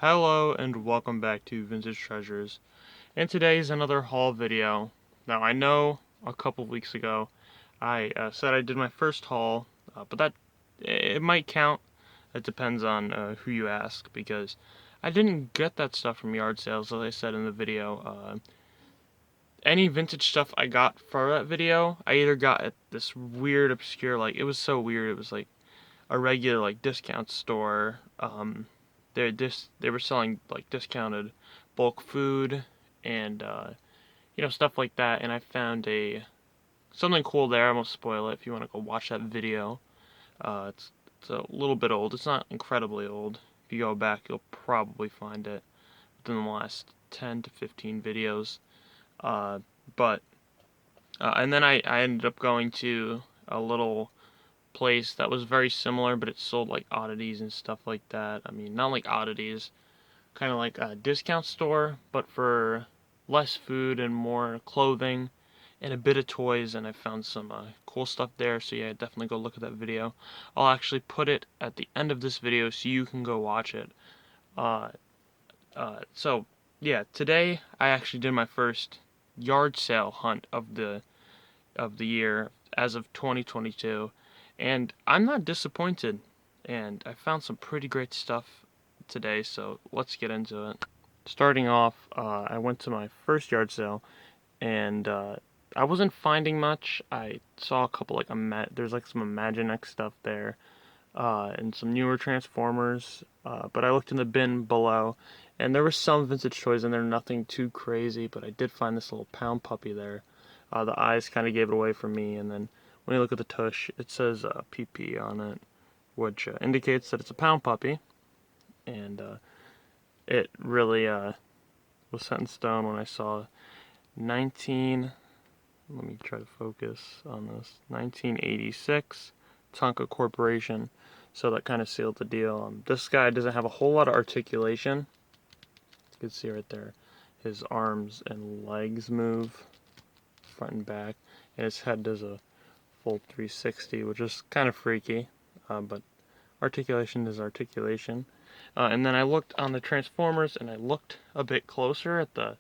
Hello and welcome back to Vintage Treasures, and today is another haul video. Now I know a couple weeks ago I said I did my first haul, but that it might count. It depends on who you ask, because I didn't get that stuff from yard sales, as I said in the video. Any vintage stuff I got for that video, I either got at this weird, obscure, like, it was so weird, it was like a regular, like, discount store. They were selling like discounted bulk food and stuff like that, and I found something cool there. I won't spoil it if you want to go watch that video. It's a little bit old. It's not incredibly old. If you go back, you'll probably find it within the last 10 to 15 videos. But and then I ended up going to a little place that was very similar, but it sold like oddities and stuff like that. I mean, not like oddities, kind of like a discount store, but for less food and more clothing and a bit of toys. And I found some cool stuff there, so yeah, definitely go look at that video. I'll actually put it at the end of this video so you can go watch it. Uh, so yeah, today I actually did my first yard sale hunt of the year as of 2022, and I'm not disappointed. And I found some pretty great stuff today, so let's get into it. Starting off, I went to my first yard sale, and I wasn't finding much. I saw a couple like there's like some Imaginext stuff there, and some newer Transformers. But I looked in the bin below, and there was some vintage toys in there, nothing too crazy. But I did find this little pound puppy there. The eyes kind of gave it away for me, and then when you look at the tush, it says PP on it, which indicates that it's a pound puppy, and it really was set in stone when I saw 19. Let me try to focus on this. 1986 Tonka Corporation. So that kind of sealed the deal. This guy doesn't have a whole lot of articulation. You can see right there, his arms and legs move front and back, and his head does a full 360, which is kind of freaky, but articulation is articulation. And then I looked on the Transformers, and I looked a bit closer at the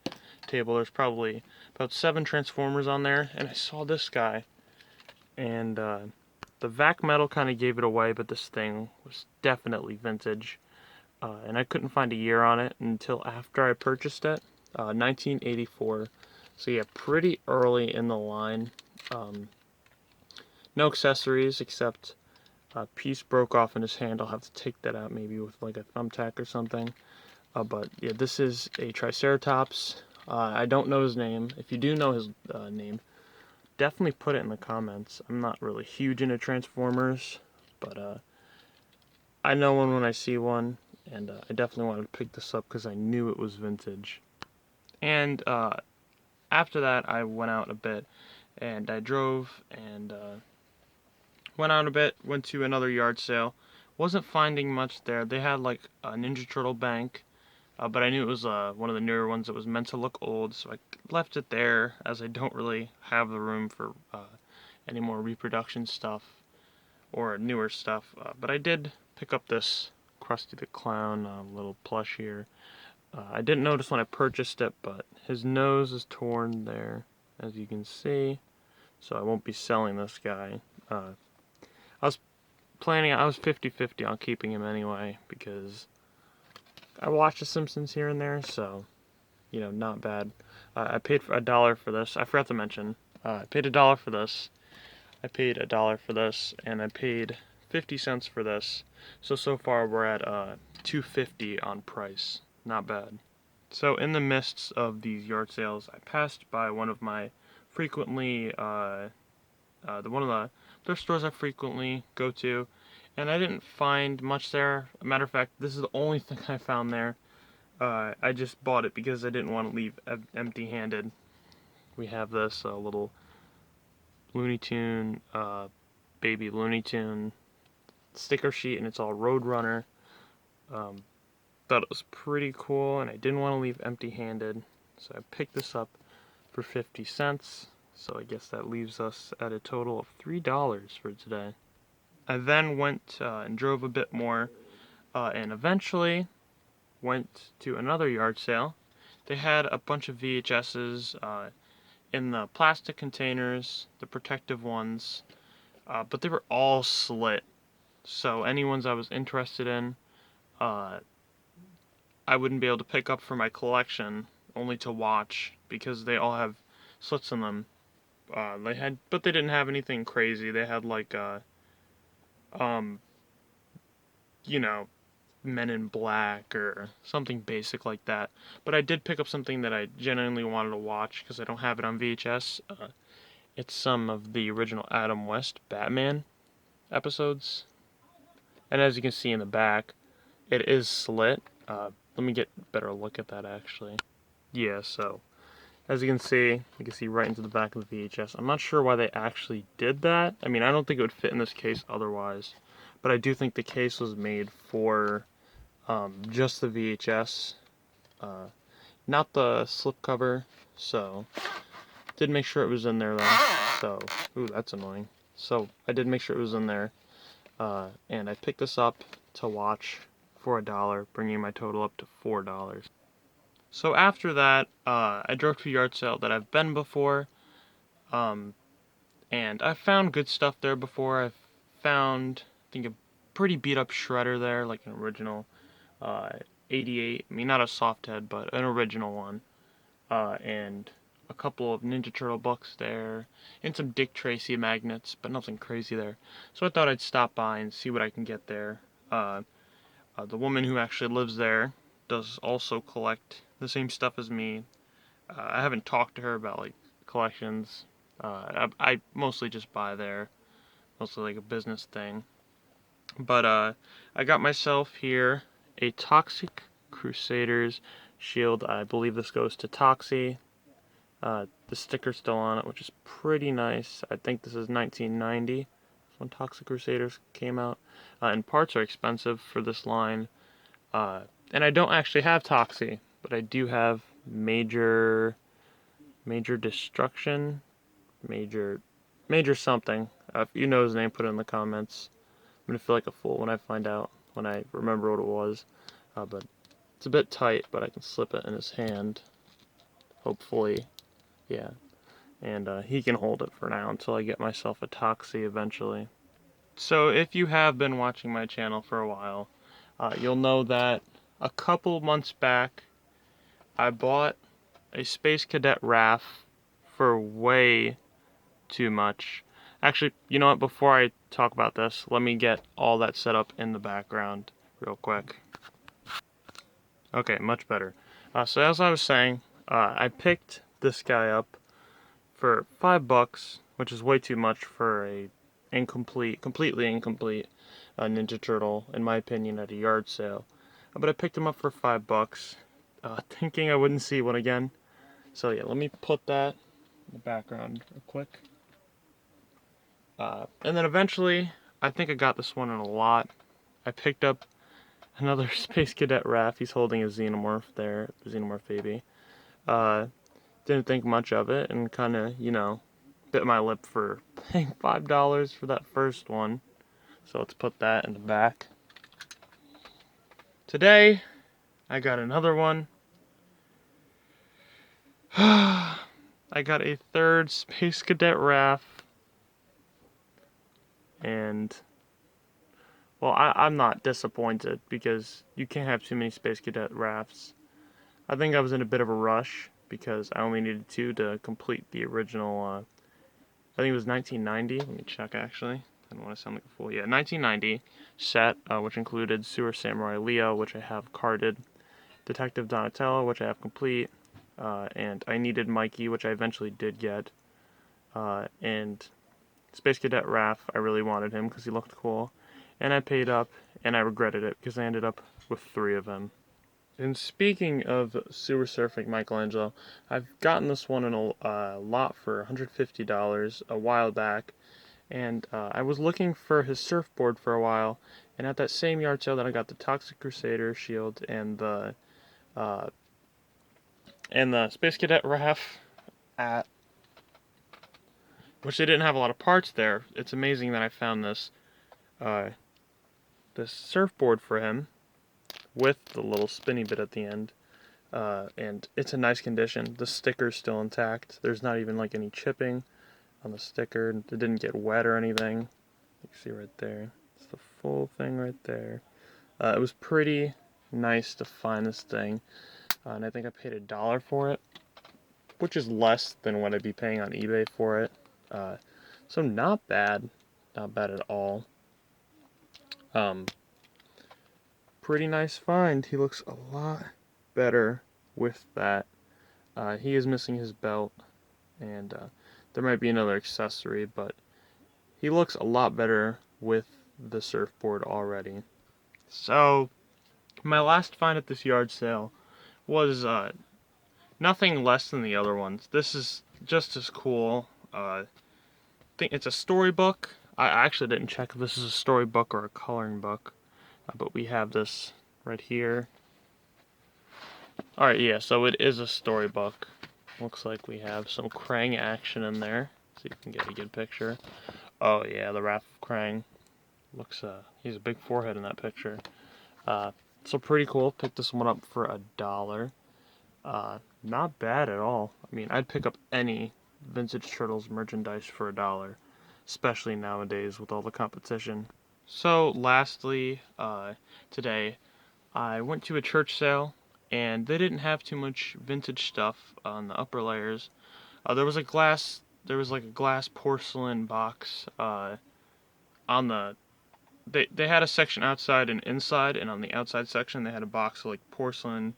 table. There's probably about 7 Transformers on there, and I saw this guy, and the vac metal kind of gave it away, but this thing was definitely vintage, and I couldn't find a year on it until after I purchased it, 1984. So yeah, pretty early in the line. No accessories except a piece broke off in his hand. I'll have to take that out maybe with like a thumbtack or something. But yeah, this is a Triceratops. I don't know his name. If you do know his name, definitely put it in the comments. I'm not really huge into Transformers, but I know one when I see one, and I definitely wanted to pick this up because I knew it was vintage. And after that, I went out a bit, and I drove and went out a bit, went to another yard sale. Wasn't finding much there. They had like a Ninja Turtle bank, but I knew it was one of the newer ones that was meant to look old, so I left it there, as I don't really have the room for any more reproduction stuff or newer stuff. But I did pick up this Krusty the Clown little plush here. I didn't notice when I purchased it, but his nose is torn there, as you can see, so I won't be selling this guy. I was I was 50-50 on keeping him anyway, because I watch The Simpsons here and there, so, you know, not bad. I paid $1 for this. I forgot to mention, I paid $1 for this. I paid $1 for this, and I paid 50 cents for this. So far we're at $2.50 on price. Not bad. So in the midst of these yard sales, I passed by one of my frequently one of the thrift stores I frequently go to, and I didn't find much there. Matter of fact, this is the only thing I found there. I just bought it because I didn't want to leave empty-handed. We have this little Looney Tune, baby Looney Tune sticker sheet, and it's all Roadrunner. Thought it was pretty cool, and I didn't want to leave empty-handed, so I picked this up for 50 cents. So I guess that leaves us at a total of $3 for today. I then went and drove a bit more, and eventually went to another yard sale. They had a bunch of VHSs in the plastic containers, the protective ones, but they were all slit. So any ones I was interested in, I wouldn't be able to pick up for my collection, only to watch, because they all have slits in them. But they didn't have anything crazy. They had like, you know, Men in Black or something basic like that. But I did pick up something that I genuinely wanted to watch because I don't have it on VHS. It's some of the original Adam West Batman episodes. And as you can see in the back, it is slit. Let me get a better look at that actually. Yeah, so as you can see right into the back of the VHS. I'm not sure why they actually did that. I mean, I don't think it would fit in this case otherwise. But I do think the case was made for just the VHS, not the slipcover. So, did make sure it was in there though. So, ooh, that's annoying. So, I did make sure it was in there. And I picked this up to watch for $1, bringing my total up to $4. So after that, I drove to a yard sale that I've been before, and I've found good stuff there before. I've found, I think, a pretty beat up shredder there, like an original 88, I mean not a soft head, but an original one, and a couple of Ninja Turtle books there, and some Dick Tracy magnets, but nothing crazy there. So I thought I'd stop by and see what I can get there. The woman who actually lives there does also collect the same stuff as me. I haven't talked to her about like collections. I mostly just buy there, mostly like a business thing. But I got myself here a Toxic Crusaders shield. I believe this goes to Toxie. The sticker's still on it, which is pretty nice. I think this is 1990 when Toxic Crusaders came out. And parts are expensive for this line. And I don't actually have Toxie, but I do have Major Destruction, Major something. If you know his name, put it in the comments. I'm gonna feel like a fool when I find out, when I remember what it was. But it's a bit tight, but I can slip it in his hand. Hopefully, yeah. And he can hold it for now until I get myself a Toxie eventually. So if you have been watching my channel for a while, you'll know that a couple months back, I bought a Space Cadet Raf for way too much. Actually, you know what, before I talk about this, let me get all that set up in the background real quick. Okay, much better. So as I was saying, I picked this guy up for $5, which is way too much for a completely incomplete Ninja Turtle, in my opinion, at a yard sale. But I picked him up for $5, thinking I wouldn't see one again. So yeah, let me put that in the background real quick. And then eventually, I think I got this one in a lot. I picked up another Space Cadet Raf. He's holding a Xenomorph there, the Xenomorph baby. Didn't think much of it, and kind of, you know, bit my lip for paying $5 for that first one. So let's put that in the back. Today, I got another one. I got a third Space Cadet Raf. And, well, I'm not disappointed because you can't have too many Space Cadet Rafs. I think I was in a bit of a rush because I only needed 2 to complete the original, I think it was 1990. Let me check actually. I don't want to sound like a fool. Yeah, 1990 set, which included Sewer Samurai Leo, which I have carded, Detective Donatello, which I have complete, and I needed Mikey, which I eventually did get, and Space Cadet Raf, I really wanted him because he looked cool, and I paid up, and I regretted it because I ended up with 3 of them. And speaking of sewer surfing Michelangelo, I've gotten this one in a lot for $150 a while back, and I was looking for his surfboard for a while, and at that same yard sale that I got the Toxic Crusader shield and the Space Cadet Raf at, which they didn't have a lot of parts there. It's amazing that I found this surfboard for him. with the little spinny bit at the end. And it's in nice condition. The sticker's still intact. There's not even like any chipping on the sticker. It didn't get wet or anything. You can see right there. It's the full thing right there. It was pretty nice to find this thing. And I think I paid $1 for it, which is less than what I'd be paying on eBay for it. So not bad. Not bad at all. Pretty nice find. He looks a lot better with that. He is missing his belt, and there might be another accessory, but he looks a lot better with the surfboard already. So, my last find at this yard sale was nothing less than the other ones. This is just as cool. I think it's a storybook. I actually didn't check if this is a storybook or a coloring book, but we have this right here. Alright, yeah, so it is a storybook. Looks like we have some Krang action in there, so you can get a good picture. Oh yeah, the Wrath of Krang. Looks, he's a big forehead in that picture. So pretty cool. Picked this one up for $1. Not bad at all. I mean, I'd pick up any Vintage Turtles merchandise for $1, especially nowadays with all the competition. So lastly, today, I went to a church sale, and they didn't have too much vintage stuff on the upper layers. There was like a glass porcelain box on the. They had a section outside and inside, and on the outside section they had a box of like porcelain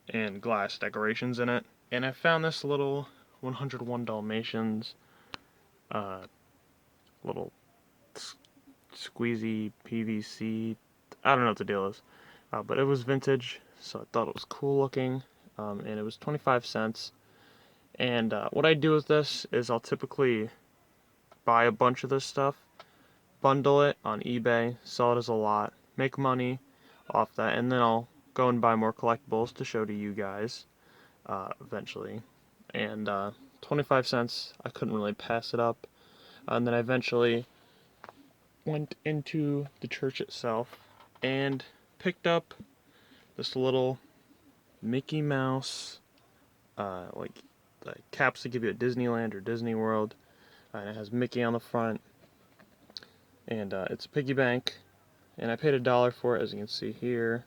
and glass decorations in it. And I found this little 101 Dalmatians, little squeezy PVC. I don't know what the deal is, but it was vintage, so I thought it was cool looking, and it was 25 cents. And what I do with this is I'll typically buy a bunch of this stuff, bundle it on eBay, sell it as a lot, make money off that, and then I'll go and buy more collectibles to show to you guys eventually. And 25 cents, I couldn't really pass it up. And then I eventually went into the church itself and picked up this little Mickey Mouse, like the caps that give you at Disneyland or Disney World, and it has Mickey on the front, and it's a piggy bank, and I paid $1 for it, as you can see here.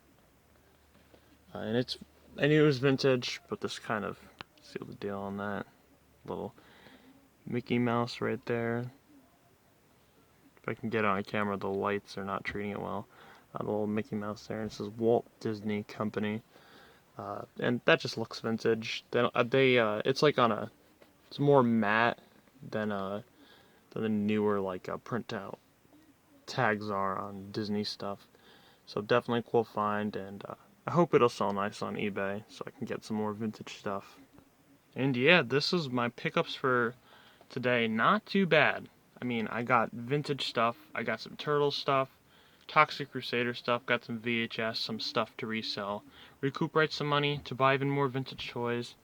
And I knew it was vintage, but this kind of sealed the deal on that. Little Mickey Mouse right there. If I can get it on camera, the lights are not treating it well. The little Mickey Mouse there, and it says Walt Disney Company. And that just looks vintage. It's like it's more matte than the newer like printout tags are on Disney stuff. So definitely a cool find, and I hope it'll sell nice on eBay so I can get some more vintage stuff. And yeah, this is my pickups for today. Not too bad. I mean, I got vintage stuff, I got some turtle stuff, Toxic Crusader stuff, got some VHS, some stuff to resell, recuperate some money to buy even more vintage toys.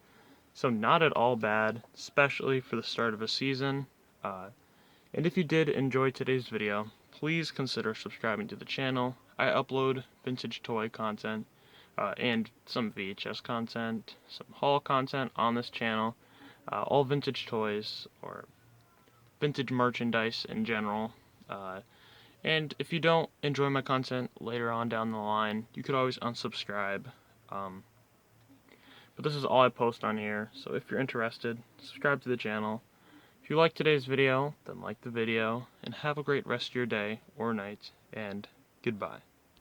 So not at all bad, especially for the start of a season. And if you did enjoy today's video, please consider subscribing to the channel. I upload vintage toy content and some VHS content, some haul content on this channel, all vintage toys or vintage merchandise in general. And if you don't enjoy my content later on down the line, you could always unsubscribe. But this is all I post on here, so if you're interested, subscribe to the channel. If you liked today's video, then like the video, and have a great rest of your day or night, and goodbye.